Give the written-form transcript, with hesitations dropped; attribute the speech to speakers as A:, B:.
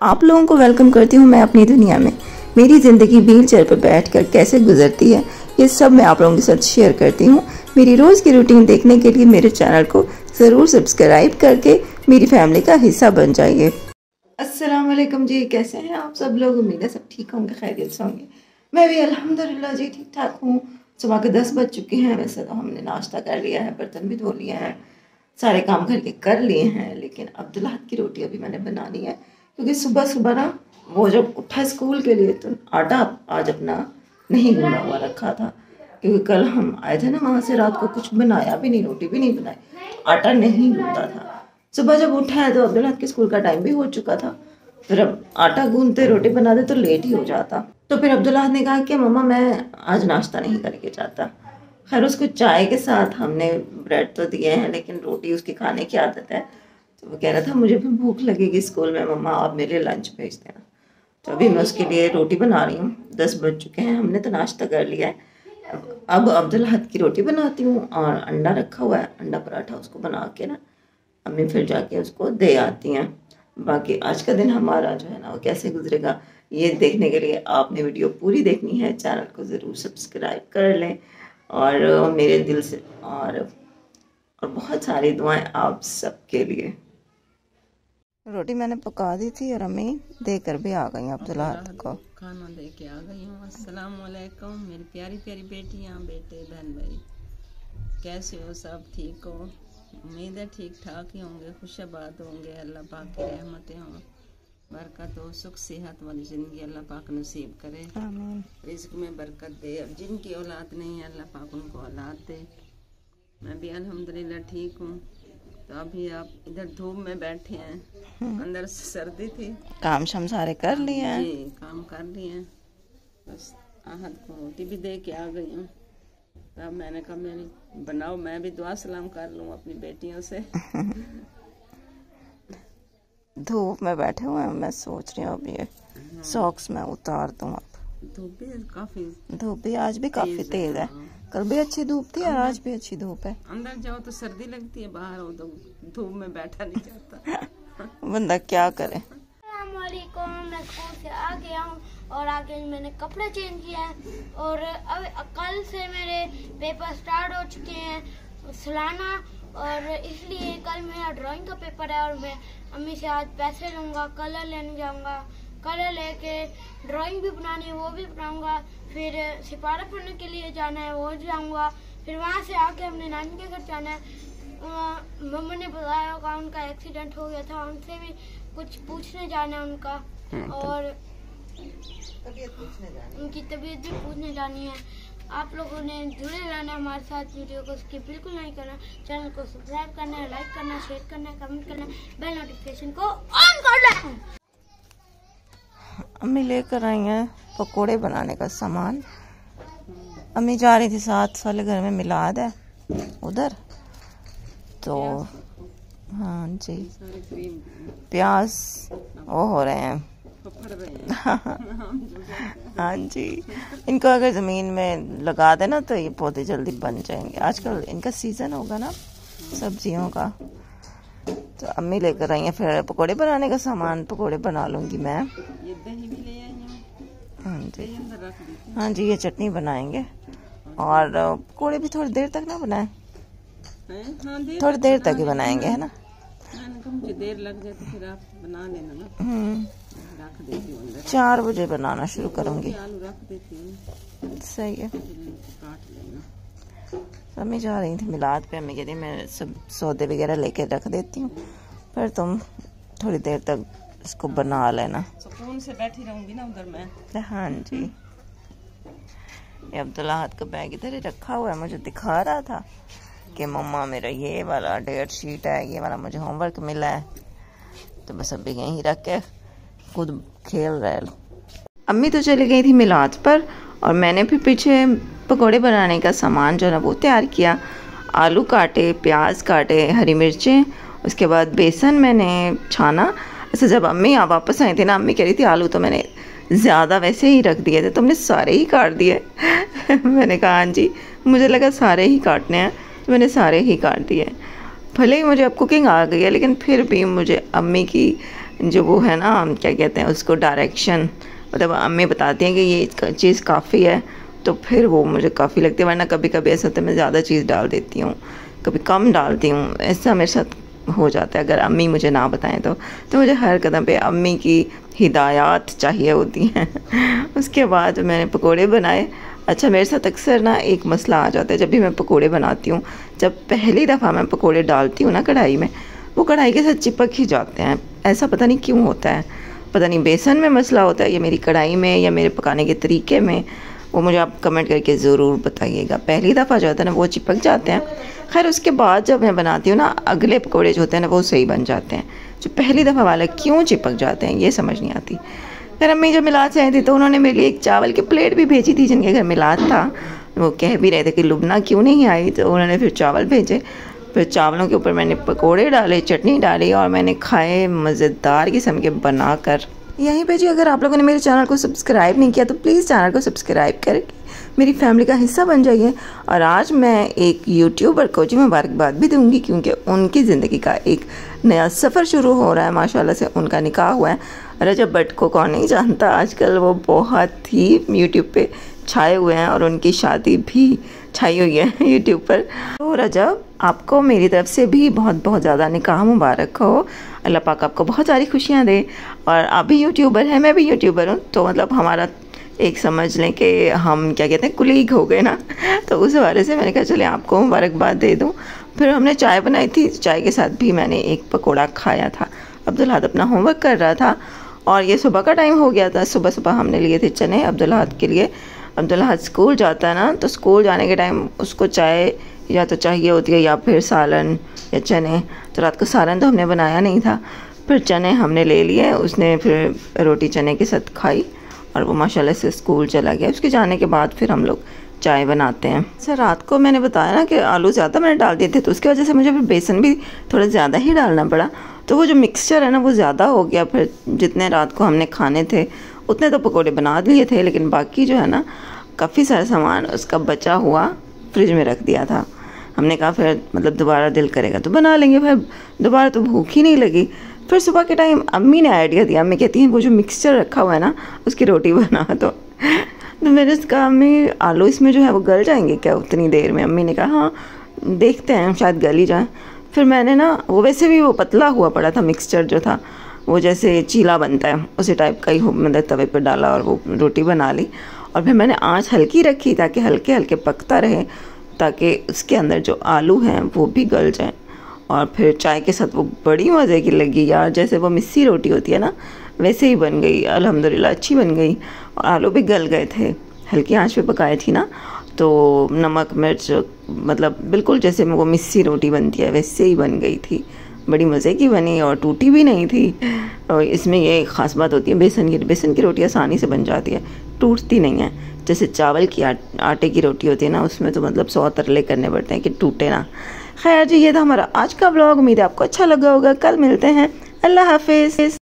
A: आप लोगों को वेलकम करती हूँ मैं अपनी दुनिया में। मेरी ज़िंदगी व्हील चेयर पर बैठकर कैसे गुजरती है ये सब मैं आप लोगों के साथ शेयर करती हूँ। मेरी रोज़ की रूटीन देखने के लिए मेरे चैनल को ज़रूर सब्सक्राइब करके मेरी फैमिली का हिस्सा बन जाइए। अस्सलाम वालेकुम जी, कैसे हैं आप सब लोग? उम्मीद है सब ठीक होंगे, खैरियत से होंगे। मैं भी अल्हम्दुलिल्लाह जी ठीक ठाक हूँ। सुबह के 10 बज चुके हैं। वैसे तो हमने नाश्ता कर लिया है, बर्तन भी धो लिए हैं, सारे काम घर के कर लिए हैं, लेकिन अब्दुल्लाह की रोटी अभी मैंने बनानी है क्योंकि सुबह सुबह ना वो जब उठा स्कूल के लिए तो आटा आज अपना नहीं गूंदा हुआ रखा था, क्योंकि कल हम आए थे ना वहाँ से, रात को कुछ बनाया भी नहीं, रोटी भी नहीं बनाई, आटा नहीं गूंदा था। सुबह जब उठा है तो अब्दुल्लाह के स्कूल का टाइम भी हो चुका था, फिर अब आटा गूंदते रोटी बना दे तो लेट ही हो जाता। तो फिर अब्दुल्लाह ने कहा कि मम्मा मैं आज नाश्ता नहीं करके जाता। खैर उसको चाय के साथ हमने ब्रेड तो दिए हैं, लेकिन रोटी उसकी खाने की आदत है, तो वो कह रहा था मुझे भी भूख लगेगी स्कूल में, मम्मा आप मेरे लिए लंच भेज देना। तो अभी मैं उसके लिए रोटी बना रही हूँ। 10 बज चुके हैं, हमने तो नाश्ता कर लिया है। अब अब्दुल्लाह की रोटी बनाती हूँ और अंडा रखा हुआ है, अंडा पराठा उसको बना के ना अम्मी फिर जाके उसको दे आती हैं। बाकी आज का दिन हमारा जो है ना वो कैसे गुजरेगा ये देखने के लिए आपने वीडियो पूरी देखनी है। चैनल को ज़रूर सब्सक्राइब कर लें और मेरे दिल से और बहुत सारी दुआएं आप सबके लिए। रोटी मैंने पका दी थी और अम्मी देकर भी आ गई अब्दुल्लाह को
B: खाना दे के आ गई हूँ। अस्सलाम वालेकुम मेरी प्यारी प्यारी बेटियाँ, बेटे, बहन भाई, कैसे हो? सब ठीक हो? उम्मीद है ठीक ठाक ही होंगे, खुशाबाद होंगे। अल्लाह पाक की रहमतें हों, बरकत हो, सुख सेहत वाली ज़िंदगी अल्लाह पाक नसीब करे, आमीन। रिज़्क़ में बरकत दे, और जिनकी औलाद नहीं है अल्लाह पाक उनको औलाद दे। मैं भी अल्हम्दुलिल्लाह ठीक हूँ। तो अभी आप इधर धूप में बैठे हैं, अंदर सर्दी थी,
A: काम शाम सारे कर लिए हैं
B: जी, काम कर लिए हैं। बस आहद को रोटी भी दे के आ गई हूँ। तब मैंने कहा मेरी बनाओ, मैं भी दुआ सलाम कर लूँ अपनी बेटियों से।
A: धूप में बैठे हुए हैं, मैं सोच रही हूँ अब ये सॉक्स में उतार दूँ। अब
B: धूप भी काफी,
A: धूप भी आज भी काफी तेज है। कल भी अच्छी धूप थी और आज भी अच्छी धूप है।
B: अंदर जाओ तो सर्दी लगती है, बाहर हो तो धूप में बैठा नहीं जाता।
A: बंदा क्या करे।
C: मैं स्कूल से आ गया हूँ और आगे मैंने कपड़े चेंज किया है और अब कल से मेरे पेपर स्टार्ट हो चुके हैं सालाना, और इसलिए कल मेरा ड्राइंग का पेपर है और मैं अम्मी से आज पैसे लूँगा, कलर लेने जाऊँगा, कलर लेके ड्राइंग भी बनानी है वो भी बनाऊँगा, फिर सिपारा पढ़ने के लिए जाना है वो जाऊँगा, फिर वहाँ से आके अपने नानी के घर जाना है। मम्मा ने बताया होगा उनका एक्सीडेंट हो गया था, उनसे भी कुछ पूछने जाना है उनका, और उनकी तबीयत भी पूछने जानी है। आप लोगों ने जुड़े रहना हमारे साथ, वीडियो को स्किप बिल्कुल नहीं करना, चैनल को सब्सक्राइब करना है, लाइक करना, शेयर करना, कमेंट करना, बेल नोटिफिकेशन को ऑन करना है।
A: अम्मी लेकर आई हैं पकोड़े बनाने का सामान। अम्मी जा रही थी साथ वाले घर में मिलाद है उधर, तो हाँ जी प्याज वो हो रहे हैं। हाँ जी, इनको अगर ज़मीन में लगा देना तो ये पौधे जल्दी बन जाएंगे। आजकल इनका सीज़न होगा ना सब्जियों का। तो अम्मी लेकर आई हैं फिर पकोड़े बनाने का सामान, पकोड़े बना लूँगी मैं।
B: ये दही भी ले आई हूँ।
A: हाँ जी, हाँ जी, ये चटनी बनाएंगे और पकोड़े भी थोड़ी देर तक ना बनाएं, थोड़ी देर तक ही बनाएंगे, है ना।
B: मैंने कहा मुझे देर लग जाए तो फिर आप बना लेना ना, रख देती हूँ अंदर।
A: 4 बजे बनाना शुरू करूँगी।
B: आलू रख देती हूँ,
A: सही है।
B: काट लेना।
A: अम्मी जा रही थी मिलाद पे, अम्मी कह रही मैं सब सौदे वगैरह लेके रख देती हूँ, फिर तुम थोड़ी देर तक इसको बना लेना।
B: सुकून से बैठी रहूँगी ना उधर मैं।
A: हाँ जी, ये अब्दुल्लाह का बैग इधर ही रखा हुआ है, मुझे दिखा रहा था कि मम्मा मेरा ये वाला डेट शीट है, ये वाला मुझे होमवर्क मिला है, तो बस अभी यहीं रख के खुद खेल रहे। अम्मी तो चली गई थी मिलाद पर और मैंने फिर पीछे पकोड़े बनाने का सामान जो है ना वो तैयार किया। आलू काटे, प्याज काटे, हरी मिर्चें, उसके बाद बेसन मैंने छाना। ऐसे जब अम्मी वापस आई थी ना, अम्मी कह रही थी आलू तो मैंने ज़्यादा वैसे ही रख दिए थे, तुमने सारे ही काट दिए। मैंने कहा हाँ जी, मुझे लगा सारे ही काटने हैं, तो मैंने सारे ही काट दिए। भले ही मुझे अब कुकिंग आ गई है, लेकिन फिर भी मुझे अम्मी की जो वो है ना क्या कहते हैं उसको डायरेक्शन, मतलब अम्मी बताती हैं कि ये चीज़ काफ़ी है, तो फिर वो मुझे काफ़ी लगती है। वरना कभी कभी ऐसा होता है मैं ज़्यादा चीज़ डाल देती हूँ, कभी कम डालती हूँ, ऐसा मेरे साथ हो जाता है अगर अम्मी मुझे ना बताएं तो मुझे हर कदम पे अम्मी की हिदायत चाहिए होती हैं। उसके बाद मैंने पकोड़े बनाए। अच्छा, मेरे साथ अक्सर ना एक मसला आ जाता है जब भी मैं पकोड़े बनाती हूँ, जब पहली दफ़ा मैं पकोड़े डालती हूँ ना कढ़ाई में, वो कढ़ाई के साथ चिपक ही जाते हैं। ऐसा पता नहीं क्यों होता है, पता नहीं बेसन में मसला होता है या मेरी कढ़ाई में या मेरे पकाने के तरीके में, वो मुझे आप कमेंट करके ज़रूर बताइएगा। पहली दफ़ा जो होता है ना वो चिपक जाते हैं। खैर उसके बाद जब मैं बनाती हूँ ना अगले पकोड़े जो होते हैं ना वो सही बन जाते हैं। जो पहली दफ़ा वाले क्यों चिपक जाते हैं ये समझ नहीं आती। फिर अम्मी जब मिलाद से आई थी तो उन्होंने मेरे लिए एक चावल की प्लेट भी भेजी थी, जिनके घर मिलाद था। वो कह भी रहे थे कि लुबना क्यों नहीं आई, तो उन्होंने फिर चावल भेजे। फिर चावलों के ऊपर मैंने पकोड़े डाले, चटनी डाली और मैंने खाए मज़ेदार किस्म के बनाकर। यहीं पे जी अगर आप लोगों ने मेरे चैनल को सब्सक्राइब नहीं किया तो प्लीज़ चैनल को सब्सक्राइब करके मेरी फैमिली का हिस्सा बन जाइए। और आज मैं एक यूट्यूबर को जी मुबारकबाद भी दूंगी, क्योंकि उनकी ज़िंदगी का एक नया सफ़र शुरू हो रहा है। माशाल्लाह से उनका निकाह हुआ है। रजब भट्ट को कौन नहीं जानता, आजकल वो बहुत ही यूट्यूब पे छाए हुए हैं और उनकी शादी भी छाई हुई है यूट्यूब पर। तो रजब, आपको मेरी तरफ से भी बहुत बहुत ज़्यादा निकाह मुबारक हो। अल्लाह पाक आपको बहुत सारी खुशियाँ दे। और आप भी यूट्यूबर हैं, मैं भी यूट्यूबर हूँ, तो मतलब हमारा एक समझ लें कि हम क्या कहते हैं कुलीग हो गए ना। तो उस हवाले से मैंने कहा चले आपको मुबारकबाद दे दूँ। फिर हमने चाय बनाई थी, चाय के साथ भी मैंने एक पकोड़ा खाया था। अब्दुल्लाद अपना होमवर्क कर रहा था और ये सुबह का टाइम हो गया था। सुबह सुबह हमने लिए थे चने अब्दुल्लाद के लिए। अब्दुल्लाद स्कूल जाता है ना, तो स्कूल जाने के टाइम उसको चाय या तो चाहिए होती है या फिर सालन या चने। तो रात को सालन तो हमने बनाया नहीं था, फिर चने हमने ले लिए। उसने फिर रोटी चने के साथ खाई और वो माशाल्लाह से स्कूल चला गया। उसके जाने के बाद फिर हम लोग चाय बनाते हैं। सर रात को मैंने बताया ना कि आलू ज़्यादा मैंने डाल दिए थे, तो उसकी वजह से मुझे फिर बेसन भी थोड़ा ज़्यादा ही डालना पड़ा। तो वो जो मिक्सचर है ना वो ज़्यादा हो गया। फिर जितने रात को हमने खाने थे उतने तो पकोड़े बना लिए थे, लेकिन बाकी जो है ना काफ़ी सारा सामान उसका बचा हुआ फ्रिज में रख दिया था। हमने कहा फिर मतलब दोबारा दिल करेगा तो बना लेंगे, फिर दोबारा तो भूख ही नहीं लगी। फिर सुबह के टाइम अम्मी ने आइडिया दिया, अम्मी कहती हैं वो जो मिक्सचर रखा हुआ है ना उसकी रोटी बना तो मैंने कहा अम्मी आलू इसमें जो है वो गल जाएंगे क्या उतनी देर में? अम्मी ने कहा हाँ देखते हैं शायद गल ही जाए। फिर मैंने ना वो वैसे भी वो पतला हुआ पड़ा था मिक्सचर जो था, वो जैसे चीला बनता है उसी टाइप का ही मतलब तवे पर डाला और वो रोटी बना ली। और फिर मैंने आँच हल्की रखी ताकि हल्के हल्के पकता रहे, ताकि उसके अंदर जो आलू हैं वो भी गल जाएं। और फिर चाय के साथ वो बड़ी मज़े की लगी यार, जैसे वो मिस्सी रोटी होती है ना वैसे ही बन गई। अल्हम्दुलिल्लाह अच्छी बन गई और आलू भी गल गए थे। हल्की आंच पे पकाई थी ना, तो नमक मिर्च मतलब बिल्कुल जैसे वो मिस्सी रोटी बनती है वैसे ही बन गई थी। बड़ी मज़े की बनी और टूटी भी नहीं थी। और इसमें ये ख़ास बात होती है बेसन की रोटी आसानी से बन जाती है, टूटती नहीं है। जैसे चावल की आटे की रोटी होती है ना उसमें तो मतलब 100 तरले करने पड़ते हैं कि टूटे ना। खैर जी ये था हमारा आज का ब्लॉग। उम्मीद है आपको अच्छा लगा होगा। कल मिलते हैं। अल्लाह हाफिज़।